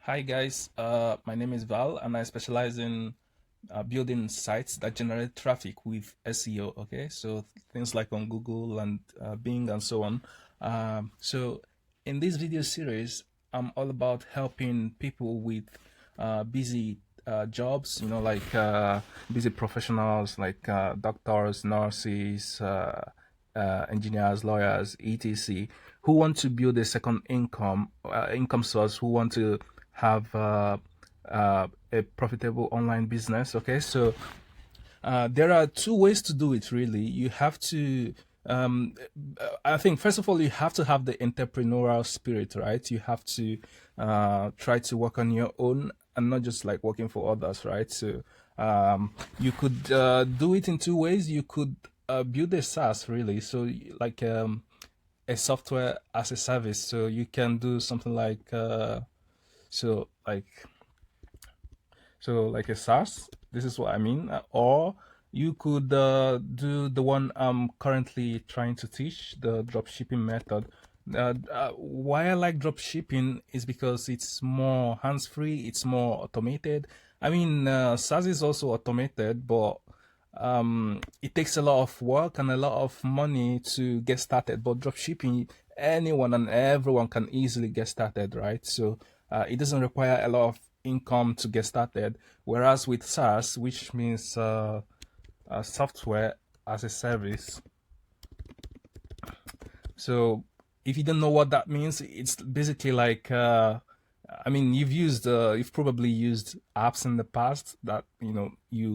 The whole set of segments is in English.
Hi guys, my name is Val and I specialize in building sites that generate traffic with SEO. Okay, so things like on Google and Bing and so on. So in this video series, I'm all about helping people with busy jobs, like busy professionals like doctors, nurses, engineers, lawyers, etc., who want to build a second income source, who want to have a profitable online business. Okay, so there are two ways to do it. Really, you have to. I think first of all, you have to have the entrepreneurial spirit, right? You have to try to work on your own and not just like working for others, right? So you could do it in two ways. You could build a SaaS, really. So like a software as a service. So you can do something like so like like a SaaS. This is what I mean. Or you could do the one I'm currently trying to teach, the dropshipping method. Why I like dropshipping is because it's more hands-free, it's more automated. I mean, SaaS is also automated, but it takes a lot of work and a lot of money to get started. But dropshipping, anyone and everyone can easily get started, right? So it doesn't require a lot of income to get started. Whereas with SaaS, which means software as a service. So if you don't know what that means, it's basically like I mean, you've probably used apps in the past that you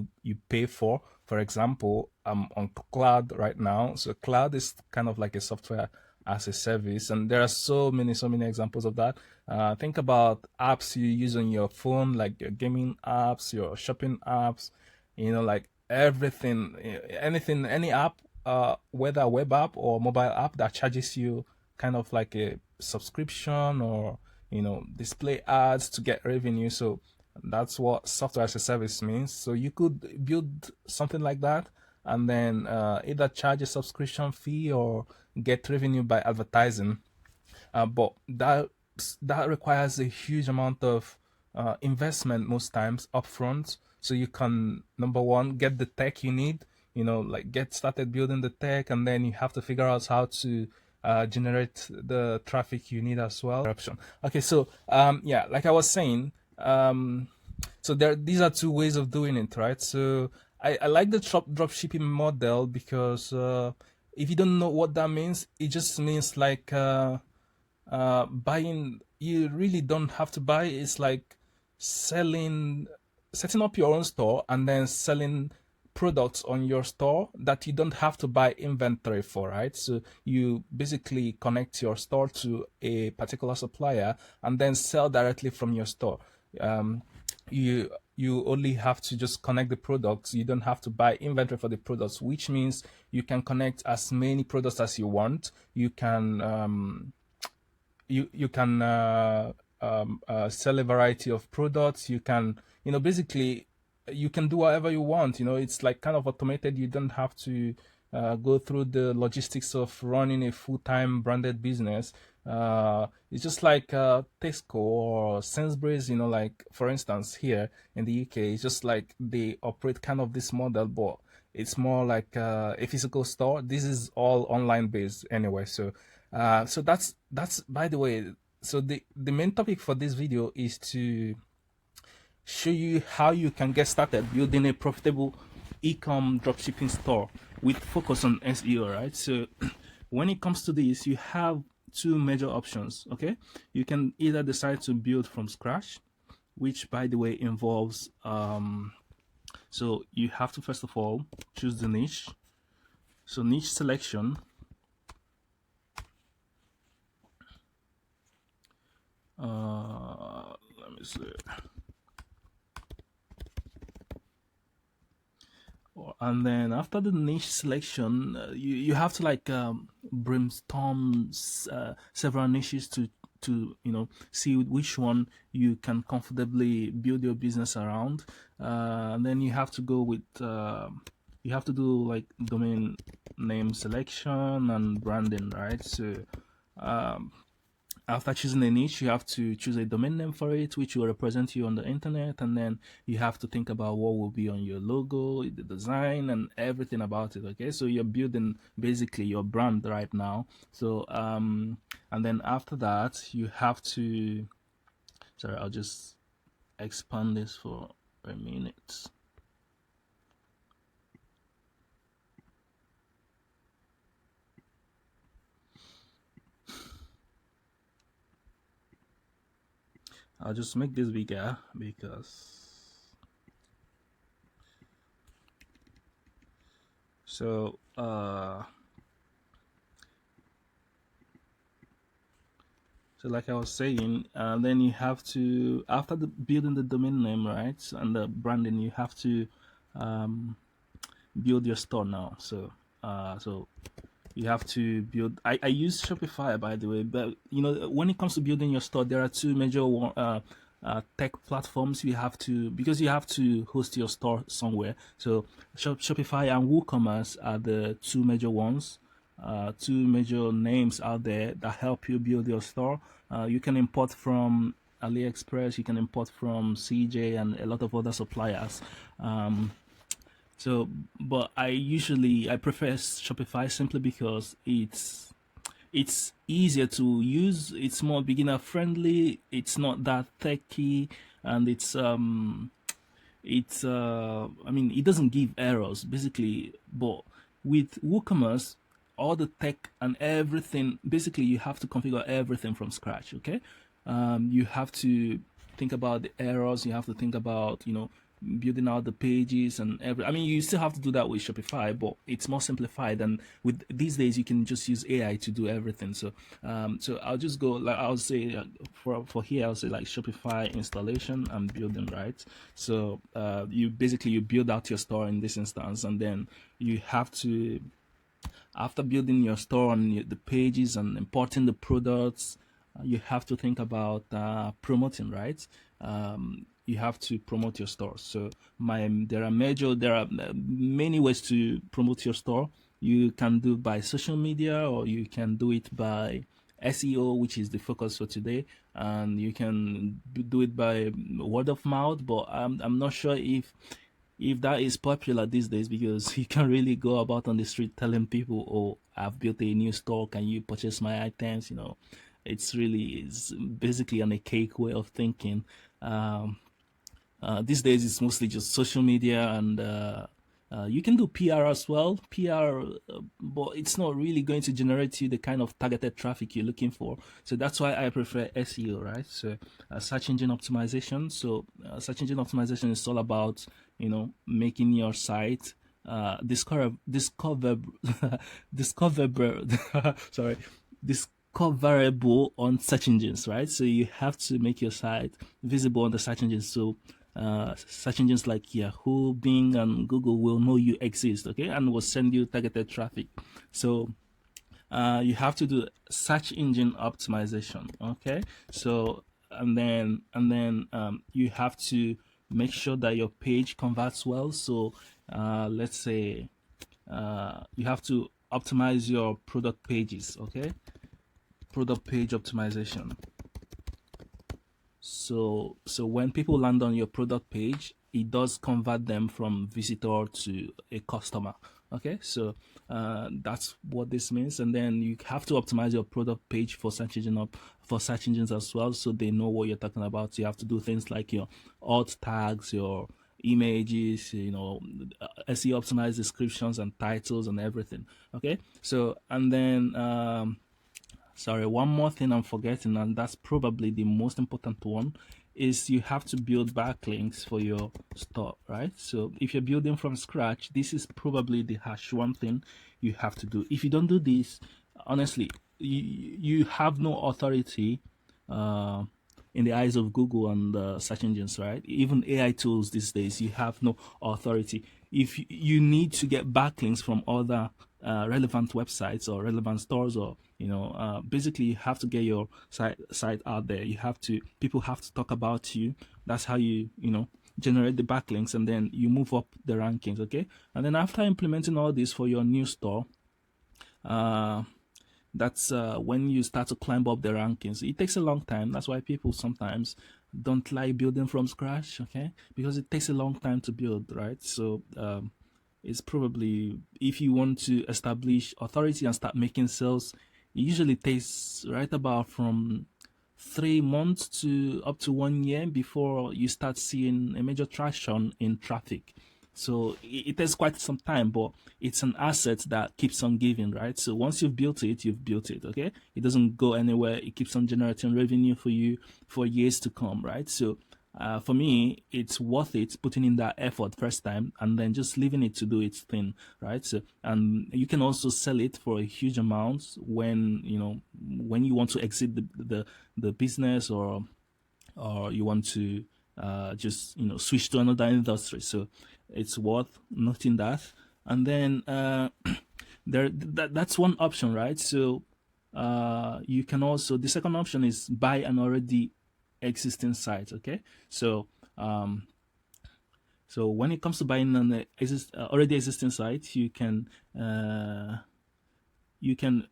pay for. For example, I'm on cloud right now, so cloud is kind of like a software as a service, and there are so many examples of that. Think about apps you use on your phone, like your gaming apps, your shopping apps, like everything, anything, any app, whether a web app or mobile app that charges you kind of like a subscription or display ads to get revenue. So that's what software as a service means. So you could build something like that and then either charge a subscription fee or get revenue by advertising. But that requires a huge amount of investment most times upfront. So you can, number one, get the tech you need, like get started building the tech, and then you have to figure out how to generate the traffic you need as well. Okay, so yeah, like I was saying, so these are two ways of doing it, right? So I like the drop shipping model because if you don't know what that means, it just means like buying. You really don't have to buy. It's like setting up your own store and then selling products on your store that you don't have to buy inventory for, right? So you basically connect your store to a particular supplier and then sell directly from your store. You only have to just connect the products. You don't have to buy inventory for the products, which means you can connect as many products as you want. You can you can sell a variety of products. You can basically you can do whatever you want. It's like kind of automated. You don't have to go through the logistics of running a full-time branded business. It's just like Tesco or Sainsbury's. Like for instance here in the UK, it's just like they operate kind of this model, but it's more like a physical store. This is all online based anyway. So that's by the way. So the main topic for this video is to show you how you can get started building a profitable e-com dropshipping store with focus on SEO, right? So when it comes to this, you have two major options. Okay, you can either decide to build from scratch, which by the way involves so you have to first of all choose the niche. So niche selection. Let me see. And then after the niche selection, you have to like brainstorm several niches to see which one you can comfortably build your business around. And then you have to go with you have to do like domain name selection and branding, right? So After choosing a niche, you have to choose a domain name for it, which will represent you on the internet, and then you have to think about what will be on your logo, the design, and everything about it. Okay, so you're building basically your brand right now. So and then after that, you have to. Sorry, I'll just expand this for a minute. I'll just make this bigger because so so like I was saying, then you have to, after building the domain name, right, and the branding, you have to build your store now. So you have to build. I use Shopify, by the way, but when it comes to building your store, there are two major tech platforms you have to, because you have to host your store somewhere. So Shopify and WooCommerce are the two major ones. Two major names out there that help you build your store. You can import from AliExpress, you can import from CJ and a lot of other suppliers. So, but I prefer Shopify simply because it's easier to use. It's more beginner friendly. It's not that techy, and I mean, it doesn't give errors basically. But with WooCommerce, all the tech and everything, basically you have to configure everything from scratch. Okay, you have to think about the errors. You have to think about building out the pages and I mean, you still have to do that with Shopify, but it's more simplified. And with these days, you can just use AI to do everything. So, so I'll just go like I'll say for here, I'll say like Shopify installation and building, right? So, you build out your store in this instance, and then you have to, after building your store and the pages and importing the products, you have to think about promoting, right? You have to promote your store. So there are many ways to promote your store. You can do by social media, or you can do it by SEO, which is the focus for today, and you can do it by word of mouth. But I'm not sure if that is popular these days, because you can't really go about on the street telling people, "Oh, I've built a new store. Can you purchase my items?" It's basically an archaic way of thinking. These days, it's mostly just social media, and you can do PR as well. PR, but it's not really going to generate you the kind of targeted traffic you're looking for. So that's why I prefer SEO, right? So search engine optimization. So search engine optimization is all about making your site discoverable sorry, discoverable on search engines, right? So you have to make your site visible on the search engines. So search engines like Yahoo, Bing, and Google will know you exist, okay, and will send you targeted traffic. So you have to do search engine optimization, okay. So and then you have to make sure that your page converts well. So let's say you have to optimize your product pages, okay. Product page optimization. So when people land on your product page, it does convert them from visitor to a customer. Okay, so that's what this means. And then you have to optimize your product page for search engines as well, so they know what you're talking about. So you have to do things like your alt tags, your images, SEO optimized descriptions and titles and everything. Okay, so and then sorry, one more thing I'm forgetting, and that's probably the most important one, is you have to build backlinks for your store, right? So if you're building from scratch, this is probably the one thing you have to do. If you don't do this, honestly, you have no authority in the eyes of Google and search engines, right? Even AI tools these days, you have no authority. If you need to get backlinks from other relevant websites or relevant stores, or basically you have to get your site out there. People have to talk about you. That's how you generate the backlinks, and then you move up the rankings, okay. And then after implementing all this for your new store, that's when you start to climb up the rankings. It takes a long time. That's why people sometimes don't like building from scratch, okay? Because it takes a long time to build, right? So it's probably, if you want to establish authority and start making sales, it usually takes right about from 3 months to up to 1 year before you start seeing a major traction in traffic. So it takes quite some time, but it's an asset that keeps on giving, right? So once you've built it, you've built it, okay? It doesn't go anywhere. It keeps on generating revenue for you for years to come, right? So for me, it's worth it putting in that effort first time and then just leaving it to do its thing, right? So, and you can also sell it for a huge amount when when you want to exit the business, or you want to just switch to another industry. So it's worth noting that. And then that's one option, right? So you can also, the second option is buy an already existing site, okay? So so when it comes to buying an already existing site, you can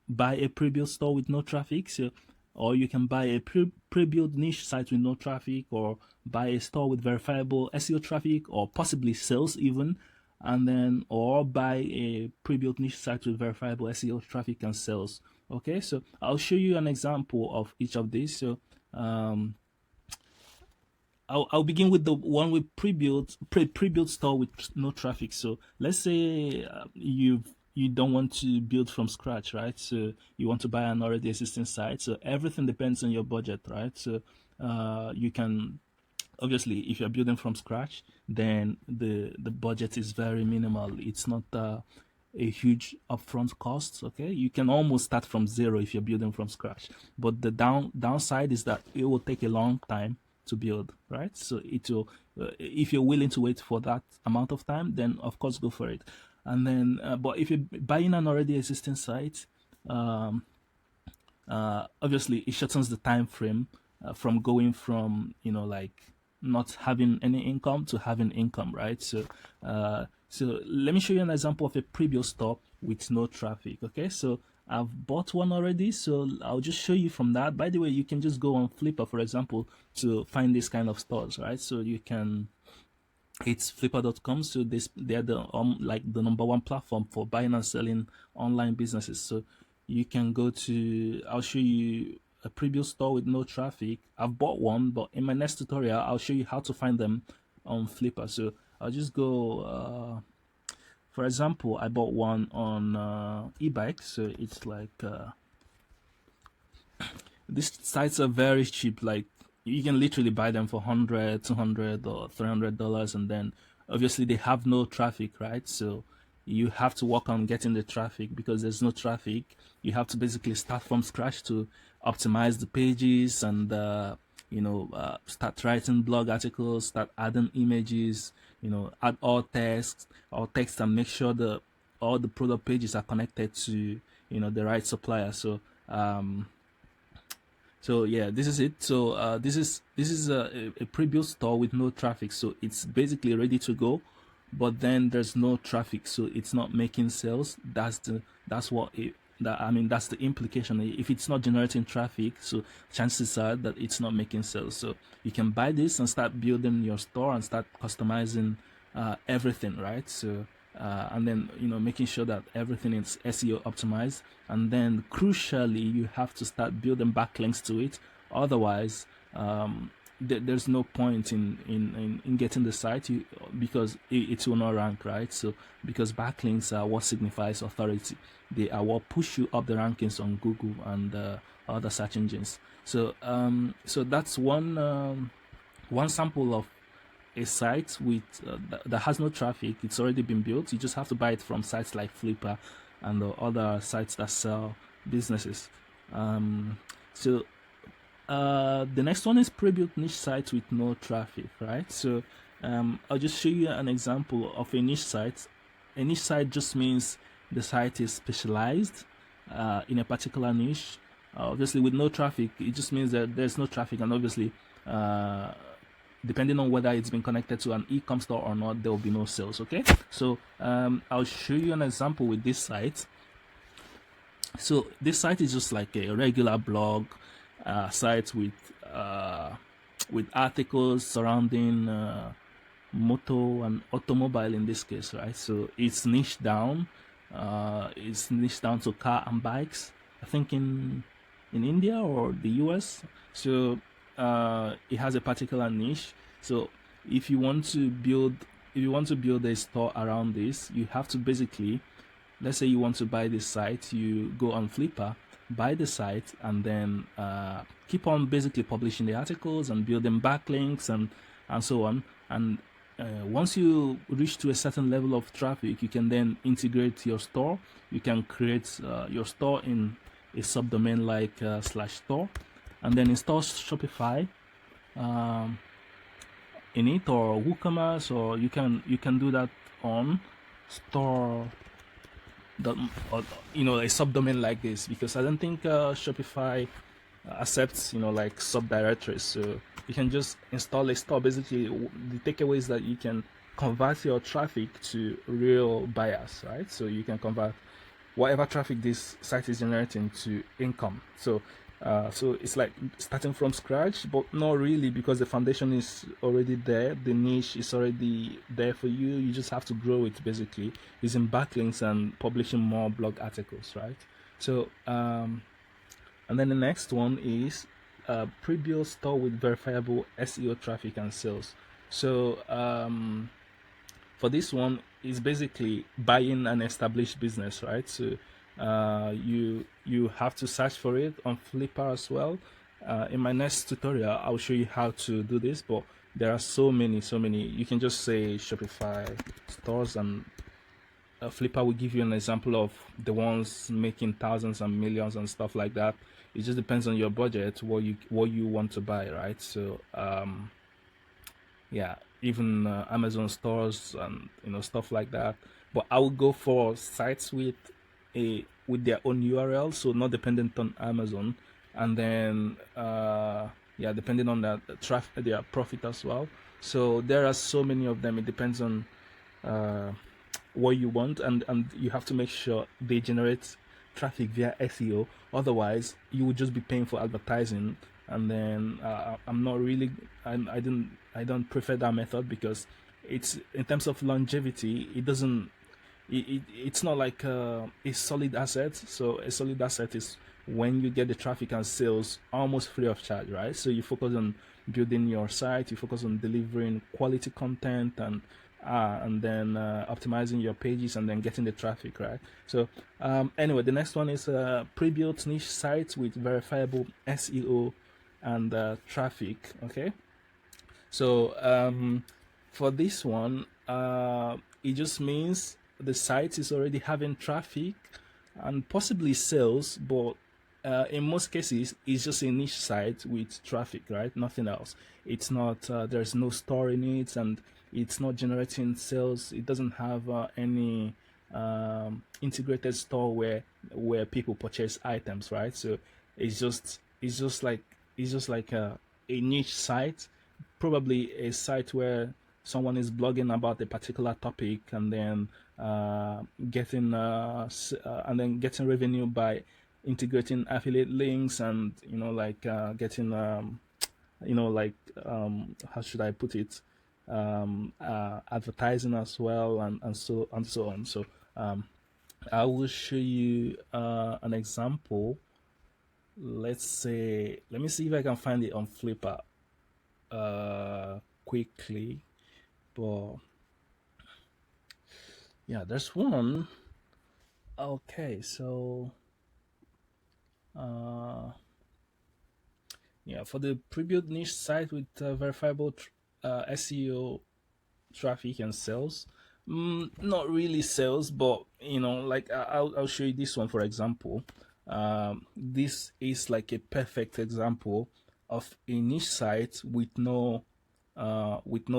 buy a pre-built store with no traffic. So, or you can buy a pre-built niche site with no traffic, or buy a store with verifiable SEO traffic, or possibly sales even, and then, or buy a pre-built niche site with verifiable SEO traffic and sales. Okay, so I'll show you an example of each of these. So I'll begin with the one with pre-built store with no traffic. So let's say you don't want to build from scratch, right? So you want to buy an already existing site. So everything depends on your budget, right? So you can, obviously, if you're building from scratch, then the budget is very minimal. It's not a huge upfront cost, okay? You can almost start from zero if you're building from scratch. But the downside is that it will take a long time to build, right? So it will, if you're willing to wait for that amount of time, then of course go for it. And then, but if you're buying an already existing site, obviously it shortens the time frame from going from like not having any income to having income, right? So so let me show you an example of a pre-built store with no traffic. Okay, so I've bought one already, so I'll just show you from that. By the way, you can just go on Flippa, for example, to find this kind of stores, right? So you can, it's flippa.com. So they're the like the #1 platform for buying and selling online businesses. So you can go to, I'll show you a pre-built store with no traffic. I've bought one, but in my next tutorial I'll show you how to find them on Flippa. So I'll just go for example, I bought one on e-bike. So it's like these sites are very cheap. Like you can literally buy them for $100, $200, or $300, and then obviously they have no traffic, right? So you have to work on getting the traffic. Because there's no traffic, you have to basically start from scratch to optimize the pages and start writing blog articles, start adding images, add all text and make sure all the product pages are connected to the right supplier. So so yeah, this is it. So this is a pre-built store with no traffic. So it's basically ready to go, but then there's no traffic, so it's not making sales. That's the implication. If it's not generating traffic, so chances are that it's not making sales. So you can buy this and start building your store and start customizing everything, right? So and then making sure that everything is SEO optimized, and then crucially you have to start building backlinks to it. Otherwise there's no point in getting the site, because it will not rank, right? So because backlinks are what signifies authority. They are what push you up the rankings on Google and other search engines. So so that's one sample of a site with that has no traffic. It's already been built. You just have to buy it from sites like Flippa and other sites that sell businesses. So the next one is pre-built niche site with no traffic, right? So I'll just show you an example of a niche site. A niche site just means the site is specialized in a particular niche. Obviously with no traffic, it just means that there's no traffic, and obviously depending on whether it's been connected to an e-com store or not, there will be no sales. Okay, so I'll show you an example with this site. So this site is just like a regular blog site with articles surrounding motor and automobile in this case, right? So it's niched down. It's niched down to car and bikes. I think in India or the US. So it has a particular niche. So if you want to build a store around this, you have to basically, let's say you want to buy this site, you go on Flippa, buy the site, and then keep on basically publishing the articles and building backlinks and so on. And once you reach to a certain level of traffic, you can then integrate your store. You can create your store in a subdomain like /store, and then install Shopify in it, or WooCommerce, or you can do that on store, or a subdomain like this, because I don't think Shopify accepts like subdirectories. So you can just install a store. Basically, the takeaway is that you can convert your traffic to real buyers, right? So you can convert whatever traffic this site is generating to income. So it's like starting from scratch, but not really, because the foundation is already there. The niche is already there for you. You just have to grow it, basically using backlinks and publishing more blog articles, right? So and then the next one is pre-built store with verifiable SEO traffic and sales. So for this one, is basically buying an established business, right? So you have to search for it on Flippa as well. In my next tutorial, I'll show you how to do this, but there are so many. You can just say Shopify stores, and Flippa will give you an example of the ones making thousands and millions and stuff like that. It just depends on your budget, what you want to buy, right? So yeah, even Amazon stores and stuff like that. But I would go for sites with their own URL, so not dependent on Amazon, and then yeah, depending on the traffic, their profit as well. So there are so many of them. It depends on what you want, and you have to make sure they generate traffic via SEO. Otherwise, you would just be paying for advertising, and then I'm not really, I don't prefer that method, because it's, in terms of longevity, it doesn't, it's not like a solid asset. So a solid asset is when you get the traffic and sales almost free of charge, right? So you focus on building your site, you focus on delivering quality content, and then optimizing your pages, and then getting the traffic, right? So anyway, the next one is pre-built niche sites with verifiable SEO and traffic. Okay, so for this one, it just means the site is already having traffic and possibly sales, but in most cases it's just a niche site with traffic, right? Nothing else. It's not there's no store in it, and it's not generating sales. It doesn't have any integrated store where people purchase items, right? So it's just like a niche site, probably a site where someone is blogging about a particular topic, and then getting revenue by integrating affiliate links, and getting how should I put it, advertising as well, and so on. So I will show you an example. Let me see if I can find it on Flippa quickly. But yeah, there's one. Okay, so yeah, for the pre-built niche site with verifiable SEO traffic and sales, not really sales, but like I'll show you this one, for example. This is like a perfect example of a niche site with no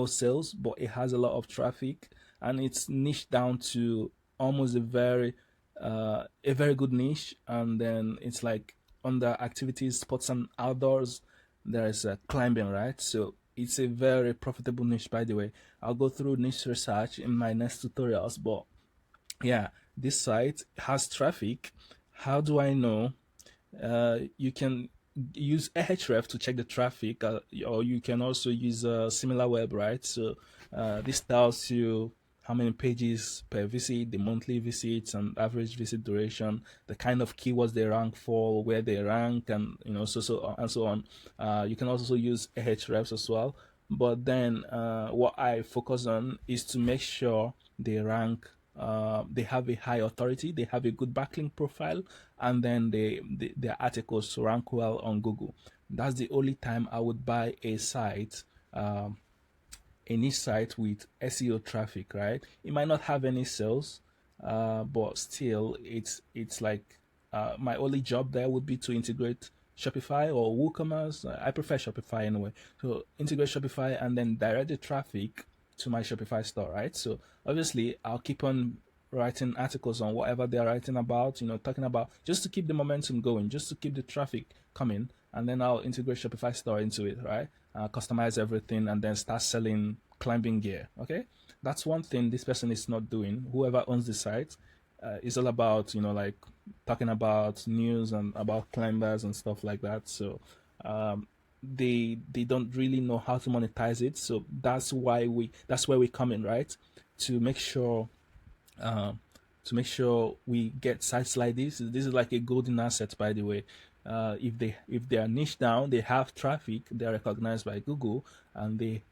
sales, but it has a lot of traffic, and it's niched down to almost a very good niche. And then it's like under activities, sports and outdoors, there's climbing, right? So it's a very profitable niche. By the way, I'll go through niche research in my next tutorials, but yeah, this site has traffic, How do I know? You can use Ahrefs to check the traffic, or you can also use SimilarWeb, right? So this tells you how many pages per visit, the monthly visits, and average visit duration, the kind of keywords they rank for, where they rank, and so and so on. You can also use Ahrefs as well. But then what I focus on is to make sure they rank, they have a high authority, they have a good backlink profile, and then their articles rank well on Google. That's the only time I would buy a niche site with SEO traffic, right? It might not have any sales, but still, it's like my only job there would be to integrate Shopify or WooCommerce. I prefer Shopify anyway. So integrate Shopify and then direct the traffic to my Shopify store, right? So obviously, I'll keep on writing articles on whatever they're writing about, talking about, just to keep the momentum going, just to keep the traffic coming, and then I'll integrate Shopify store into it, right? Customize everything and then start selling climbing gear. Okay, that's one thing this person is not doing. Whoever owns the site is all about like talking about news and about climbers and stuff like that. So they don't really know how to monetize it. So that's why that's where we come in, right? To make sure um, we get sites like this. This is like a golden asset, by the way. If they are niche down, they have traffic, they are recognized by Google, and they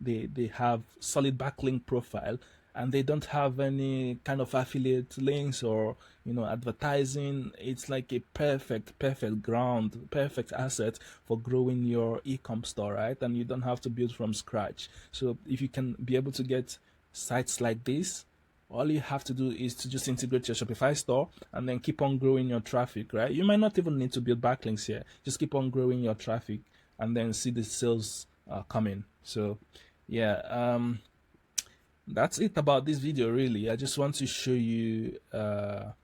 have solid backlink profile, and they don't have any kind of affiliate links or advertising. It's like a perfect ground, perfect asset for growing your e-com store, right? And you don't have to build from scratch. So if you can be able to get sites like this, all you have to do is to just integrate your Shopify store and then keep on growing your traffic, right? You might not even need to build backlinks here. Just keep on growing your traffic and then see the sales coming. So, yeah, that's it about this video, really. I just want to show you, the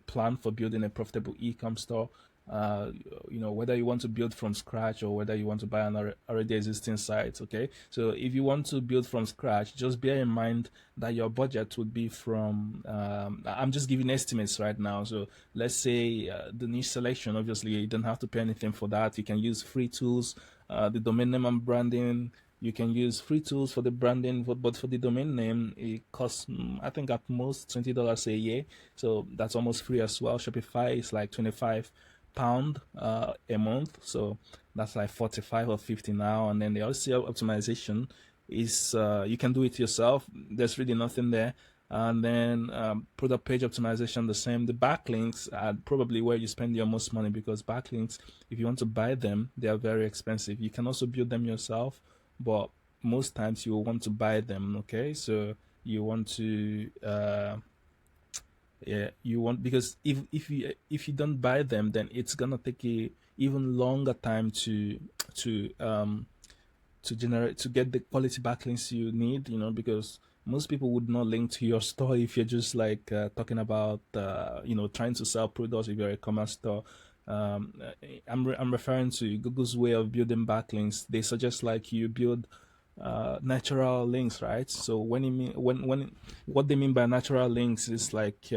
plan for building a profitable e-com store. Whether you want to build from scratch or whether you want to buy an already existing site. Okay, so if you want to build from scratch, just bear in mind that your budget would be from I'm just giving estimates right now. So let's say the niche selection, obviously you don't have to pay anything for that. You can use free tools, the domain name and branding. You can use free tools for the branding, but for the domain name, it costs, I think, at most $20 a year. So that's almost free as well. Shopify is like £25 a month, so that's like 45 or 50 now. And then the SEO optimization is you can do it yourself. There's really nothing there. And then product page optimization, the same. The backlinks are probably where you spend your most money, because backlinks, if you want to buy them, they are very expensive. You can also build them yourself, but most times you will want to buy them. Okay, so you want to yeah, you want, because if you don't buy them, then it's gonna take a even longer time to um to get the quality backlinks you need, because most people would not link to your store if you're just like talking about trying to sell products. If you're a commerce store, I'm referring to Google's way of building backlinks. They suggest like you build natural links, right? So what they mean by natural links is like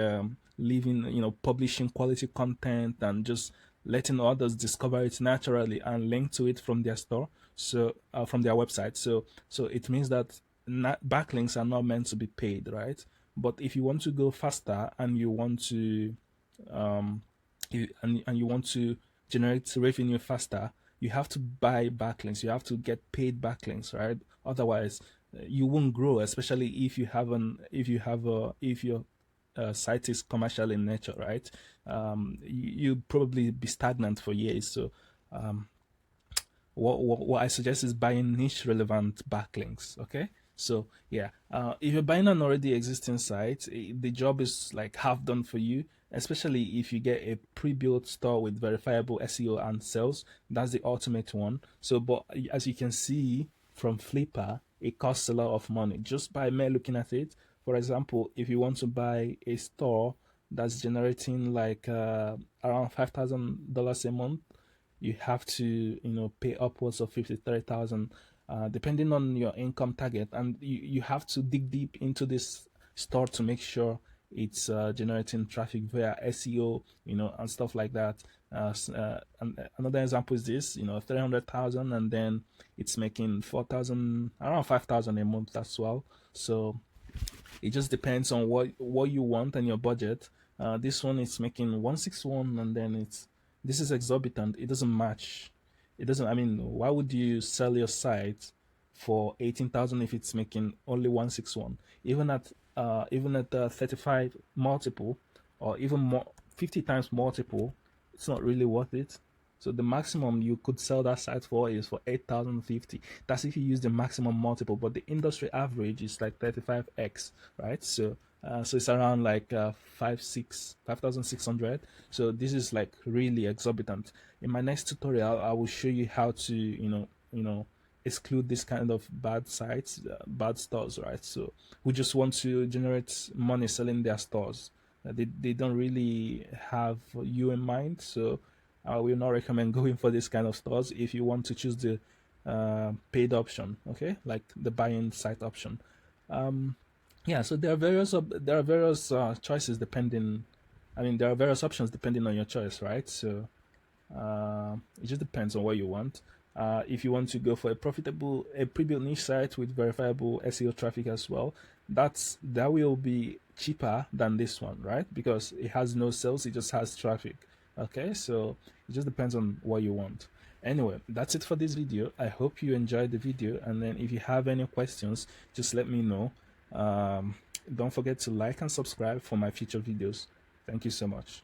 leaving, publishing quality content and just letting others discover it naturally and link to it from their store, so from their website. So it means that backlinks are not meant to be paid, right? But if you want to go faster and you want to and you want to generate revenue faster, you have to buy backlinks. You have to get paid backlinks, right? Otherwise, you won't grow, especially if your site is commercial in nature, right? You probably be stagnant for years. So, what I suggest is buying niche relevant backlinks. Okay, so yeah, if you're buying an already existing site, the job is like half done for you. Especially if you get a pre-built store with verifiable SEO and sales, that's the ultimate one. So, but as you can see from Flippa, it costs a lot of money just by mere looking at it. For example, if you want to buy a store that's generating like around $5,000 a month, you have to pay upwards of 53,000, depending on your income target, and you have to dig deep into this store to make sure it's generating traffic via SEO, and stuff like that. And another example is this, 300,000, and then it's making 4,000, around 5,000 a month as well. So it just depends on what you want and your budget. This one is making 161, and then this is exorbitant. It doesn't match. It doesn't. I mean, why would you sell your site for 18,000 if it's making only 161? Even at 35 multiple, or even more, 50 times multiple, it's not really worth it. So the maximum you could sell that site for is for 8,050. That's if you use the maximum multiple, but the industry average is like 35x, right? So it's around like 5,600. So this is like really exorbitant. In my next tutorial, I will show you how to exclude this kind of bad sites, bad stores, right? So we just want to generate money selling their stores. They don't really have you in mind, so I will not recommend going for this kind of stores if you want to choose the paid option, okay, like the buy-in site option. Yeah, so there are various choices depending. I mean, there are various options depending on your choice, right? So it just depends on what you want. If you want to go for a pre-built niche site with verifiable SEO traffic as well, that will be cheaper than this one, right? Because it has no sales, it just has traffic. Okay, so it just depends on what you want. Anyway, that's it for this video. I hope you enjoyed the video, and then if you have any questions, just let me know. Don't forget to like and subscribe for my future videos. Thank you so much.